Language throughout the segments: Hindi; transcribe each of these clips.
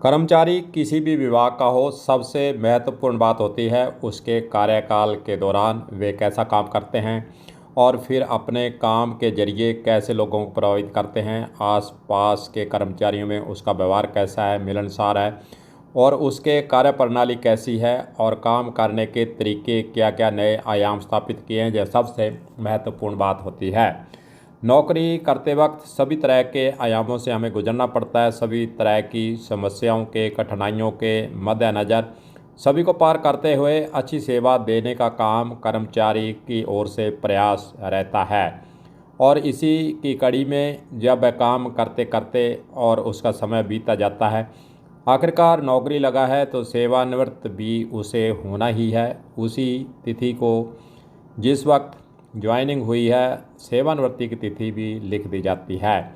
कर्मचारी किसी भी विभाग का हो, सबसे महत्वपूर्ण बात होती है उसके कार्यकाल के दौरान वे कैसा काम करते हैं और फिर अपने काम के जरिए कैसे लोगों को प्रभावित करते हैं। आसपास के कर्मचारियों में उसका व्यवहार कैसा है, मिलनसार है और उसके कार्यप्रणाली कैसी है और काम करने के तरीके क्या क्या नए आयाम स्थापित किए हैं, यह सबसे महत्वपूर्ण बात होती है। नौकरी करते वक्त सभी तरह के आयामों से हमें गुजरना पड़ता है। सभी तरह की समस्याओं के, कठिनाइयों के मद्देनज़र सभी को पार करते हुए अच्छी सेवा देने का काम कर्मचारी की ओर से प्रयास रहता है। और इसी की कड़ी में जब वह काम करते करते और उसका समय बीतता जाता है, आखिरकार नौकरी लगा है तो सेवानिवृत्त भी उसे होना ही है। उसी तिथि को जिस वक्त ज्वाइनिंग हुई है, सेवानिवृत्ति की तिथि भी लिख दी जाती है।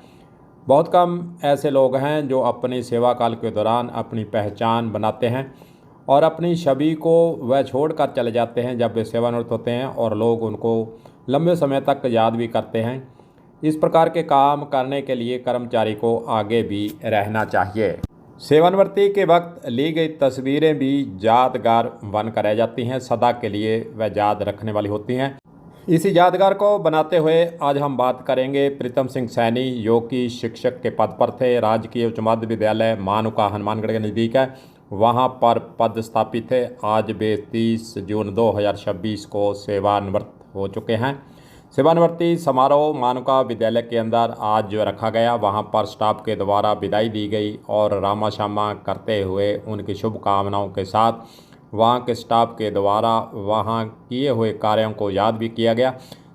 बहुत कम ऐसे लोग हैं जो अपनी सेवा काल के दौरान अपनी पहचान बनाते हैं और अपनी छवि को वह छोड़कर चले जाते हैं जब वे सेवानिवृत्त होते हैं और लोग उनको लंबे समय तक याद भी करते हैं। इस प्रकार के काम करने के लिए कर्मचारी को आगे भी रहना चाहिए। सेवानिवृत्ति के वक्त ली गई तस्वीरें भी यादगार बनकर रह जाती हैं, सदा के लिए वह याद रखने वाली होती हैं। इसी यादगार को बनाते हुए आज हम बात करेंगे प्रीतम सिंह सैनी, जो कि शिक्षक के पद पर थे। राजकीय उच्च मध्य विद्यालय मानुका हनुमानगढ़ के नज़दीक है, वहां पर पद स्थापित थे। आज वे 30 जून 2026 को सेवानिवृत्त हो चुके हैं। सेवानिवृत्ति समारोह मानुका विद्यालय के अंदर आज जो रखा गया, वहां पर स्टाफ के द्वारा विदाई दी गई और रामा शामा करते हुए उनकी शुभकामनाओं के साथ वहाँ के स्टाफ के द्वारा वहाँ किए हुए कार्यों को याद भी किया गया।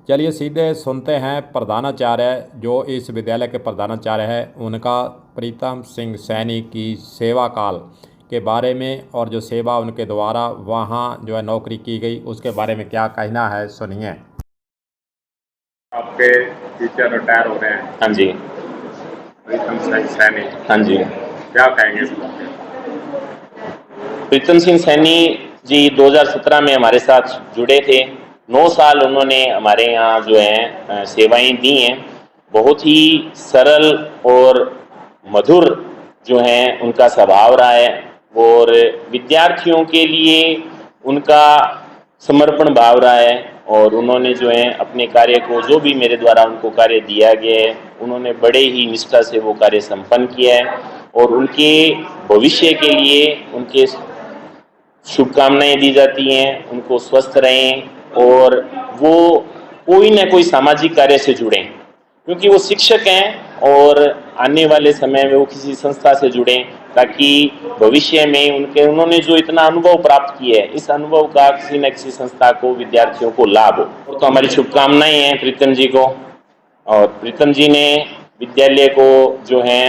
चलिए सीधे सुनते हैं प्रधानाचार्य, जो इस विद्यालय के प्रधानाचार्य हैं, उनका प्रीतम सिंह सैनी की सेवा काल के बारे में और जो सेवा उनके द्वारा वहाँ जो है नौकरी की गई उसके बारे में क्या कहना है, सुनिए। आपके टीचर रिटायर हो रहे हैं। हाँ जी। प्रीतम सिंह सैनी। हाँ जी। क्या कहेंगे इस बारे में? प्रीतम सिंह सैनी जी 2017 में हमारे साथ जुड़े थे। 9 साल उन्होंने हमारे यहाँ जो है सेवाएं दी हैं। बहुत ही सरल और मधुर जो है उनका स्वभाव रहा है और विद्यार्थियों के लिए उनका समर्पण भाव रहा है और उन्होंने जो है अपने कार्य को, जो भी मेरे द्वारा उनको कार्य दिया गया है, उन्होंने बड़े ही निष्ठा से वो कार्य संपन्न किया है और उनके भविष्य के लिए उनके शुभकामनाएं दी जाती हैं। उनको स्वस्थ रहें और वो कोई न कोई सामाजिक कार्य से जुड़ें, क्योंकि वो शिक्षक हैं और आने वाले समय में वो किसी संस्था से जुड़ें ताकि भविष्य में उन्होंने जो इतना अनुभव प्राप्त किया है, इस अनुभव का किसी न किसी संस्था को, विद्यार्थियों को लाभ हो। तो हमारी शुभकामनाएं हैं प्रीतम जी को। और प्रीतम जी ने विद्यालय को जो है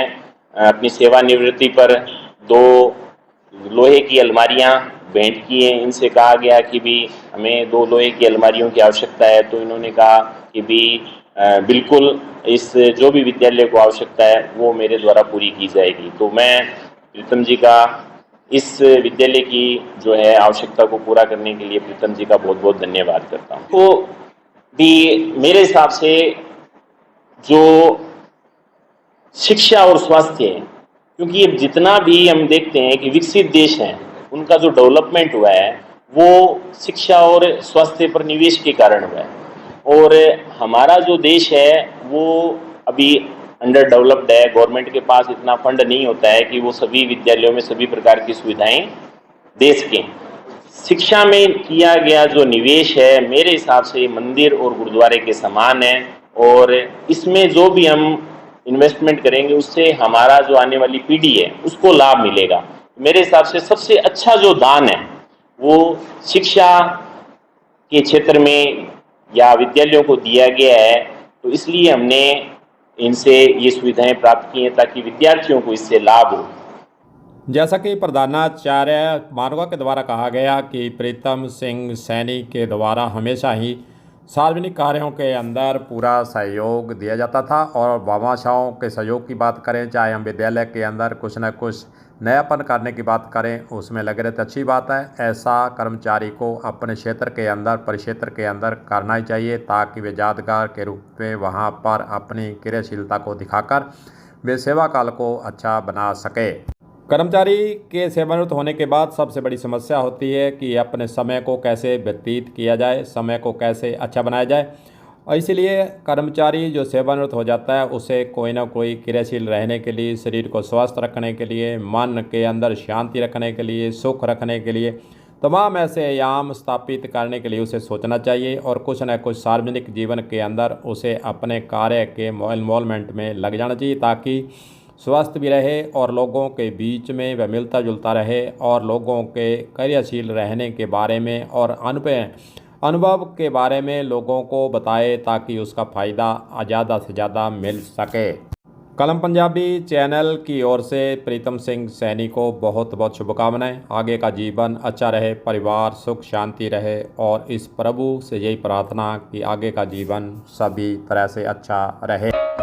अपनी सेवानिवृत्ति पर 2 लोहे की अलमारियां भेंट की हैं। इनसे कहा गया कि भी हमें 2 लोहे की अलमारियों की आवश्यकता है, तो इन्होंने कहा कि भी बिल्कुल इस जो भी विद्यालय को आवश्यकता है वो मेरे द्वारा पूरी की जाएगी। तो मैं प्रीतम जी का इस विद्यालय की जो है आवश्यकता को पूरा करने के लिए प्रीतम जी का बहुत बहुत धन्यवाद करता हूँ। तो भी मेरे हिसाब से जो शिक्षा और स्वास्थ्य है, क्योंकि ये जितना भी हम देखते हैं कि विकसित देश हैं, उनका जो डेवलपमेंट हुआ है वो शिक्षा और स्वास्थ्य पर निवेश के कारण हुआ है। और हमारा जो देश है वो अभी अंडर डेवलप्ड है। गवर्नमेंट के पास इतना फंड नहीं होता है कि वो सभी विद्यालयों में सभी प्रकार की सुविधाएं दे सकें। शिक्षा में किया गया जो निवेश है, मेरे हिसाब से मंदिर और गुरुद्वारे के समान है और इसमें जो भी हम इन्वेस्टमेंट करेंगे उससे हमारा जो आने वाली पीढ़ी है उसको लाभ मिलेगा। मेरे हिसाब से सबसे अच्छा जो दान है वो शिक्षा के क्षेत्र में या विद्यालयों को दिया गया है। तो इसलिए हमने इनसे ये सुविधाएं प्राप्त की हैं ताकि विद्यार्थियों को इससे लाभ हो। जैसा कि प्रधानाचार्य मानुका के द्वारा कहा गया कि प्रीतम सिंह सैनी के द्वारा हमेशा ही सार्वजनिक कार्यों के अंदर पूरा सहयोग दिया जाता था और भामाशाहों के सहयोग की बात करें, चाहे हम विद्यालय के अंदर कुछ न कुछ नयापन करने की बात करें, उसमें लगे रहे तो अच्छी बात है। ऐसा कर्मचारी को अपने क्षेत्र के अंदर, परिक्षेत्र के अंदर करना ही चाहिए, ताकि वे यादगार के रूप में वहाँ पर अपनी क्रियाशीलता को दिखाकर वे सेवा काल को अच्छा बना सके। कर्मचारी के सेवानिवृत्त होने के बाद सबसे बड़ी समस्या होती है कि अपने समय को कैसे व्यतीत किया जाए, समय को कैसे अच्छा बनाया जाए। और इसीलिए कर्मचारी जो सेवानिवृत्त हो जाता है, उसे कोई ना कोई क्रियाशील रहने के लिए, शरीर को स्वस्थ रखने के लिए, मन के अंदर शांति रखने के लिए, सुख रखने के लिए तमाम ऐसे आयाम स्थापित करने के लिए उसे सोचना चाहिए और कुछ न कुछ सार्वजनिक जीवन के अंदर उसे अपने कार्य के इन्वॉल्वमेंट में लग जाना चाहिए, ताकि स्वस्थ भी रहे और लोगों के बीच में वह मिलता जुलता रहे और लोगों के क्रियाशील रहने के बारे में और अनुभव के बारे में लोगों को बताए, ताकि उसका फ़ायदा ज़्यादा से ज़्यादा मिल सके। कलम पंजाबी चैनल की ओर से प्रीतम सिंह सैनी को बहुत बहुत शुभकामनाएं। आगे का जीवन अच्छा रहे, परिवार सुख शांति रहे और इस प्रभु से यही प्रार्थना कि आगे का जीवन सभी तरह से अच्छा रहे।